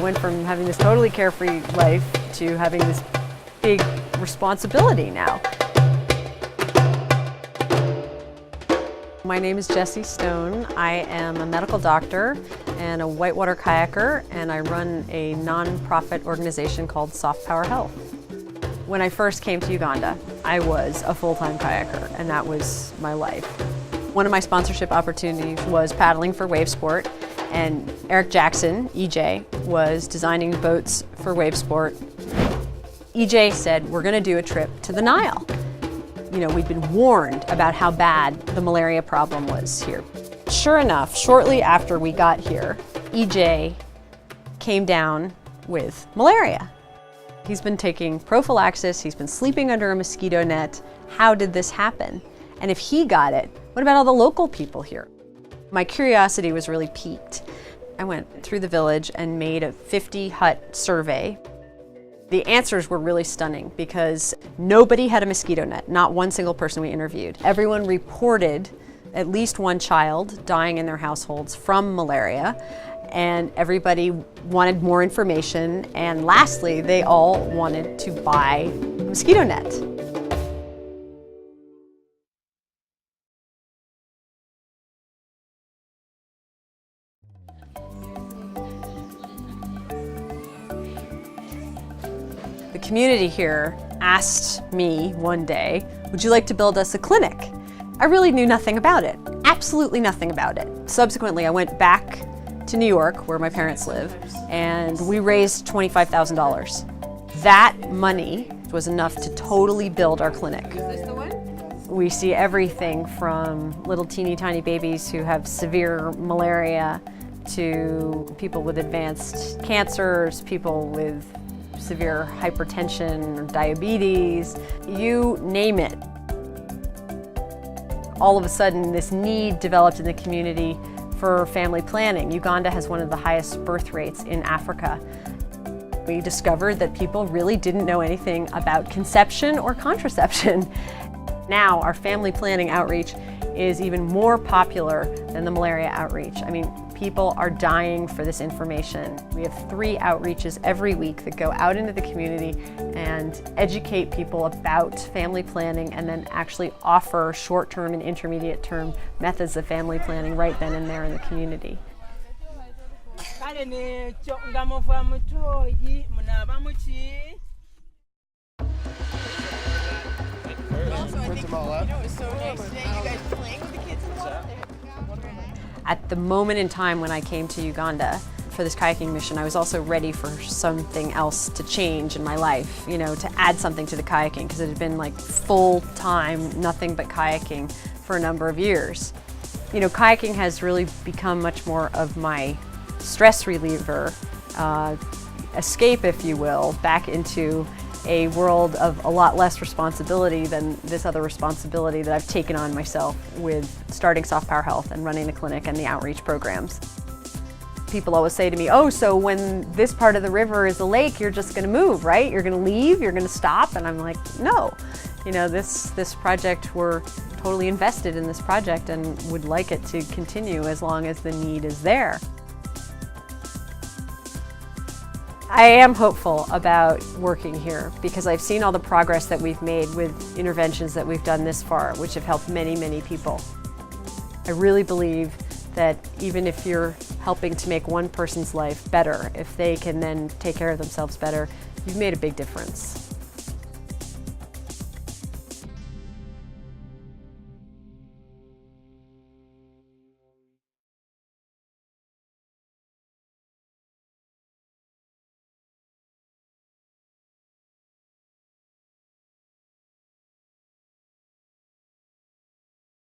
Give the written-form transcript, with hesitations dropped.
went from having this totally carefree life to having this big responsibility now. My name is Jessie Stone. I am a medical doctor and a whitewater kayaker, and I run a non-profit organization called Soft Power Health. When I first came to Uganda, I was a full-time kayaker, and that was my life. One of my sponsorship opportunities was paddling for wave sport, and Eric Jackson, EJ, was designing boats for wave sport. EJ said, we're gonna do a trip to the Nile. You know, we'd been warned about how bad the malaria problem was here. Sure enough, shortly after we got here, EJ came down with malaria. He's been taking prophylaxis, he's been sleeping under a mosquito net. How did this happen? And if he got it, what about all the local people here? My curiosity was really piqued. I went through the village and made a 50-hut survey. The answers were really stunning because nobody had a mosquito net, not one single person we interviewed. Everyone reported at least one child dying in their households from malaria, and everybody wanted more information, and lastly, they all wanted to buy a mosquito net. The community here asked me one day, would you like to build us a clinic? I really knew nothing about it, absolutely nothing about it. Subsequently, I went back to New York, where my parents live, and we raised $25,000. That money was enough to totally build our clinic. Is this the one? We see everything from little teeny tiny babies who have severe malaria to people with advanced cancers, people with severe hypertension or diabetes, you name it. All of a sudden, this need developed in the community for family planning. Uganda has one of the highest birth rates in Africa. We discovered that people really didn't know anything about conception or contraception. Now, our family planning outreach is even more popular than the malaria outreach. I mean, people are dying for this information. We have 3 outreaches every week that go out into the community and educate people about family planning, and then actually offer short-term and intermediate-term methods of family planning right then and there in the community. At the moment in time when I came to Uganda for this kayaking mission, I was also ready for something else to change in my life, you know, to add something to the kayaking, because it had been like full-time, nothing but kayaking for a number of years. You know, kayaking has really become much more of my stress reliever, escape, if you will, back into a world of a lot less responsibility than this other responsibility that I've taken on myself with starting Soft Power Health and running the clinic and the outreach programs. People always say to me, oh, so when this part of the river is a lake, you're just gonna move, right? You're gonna leave, you're gonna stop? And I'm like, no. You know, this project, we're totally invested in this project and would like it to continue as long as the need is there. I am hopeful about working here because I've seen all the progress that we've made with interventions that we've done this far, which have helped many, many people. I really believe that even if you're helping to make one person's life better, if they can then take care of themselves better, you've made a big difference.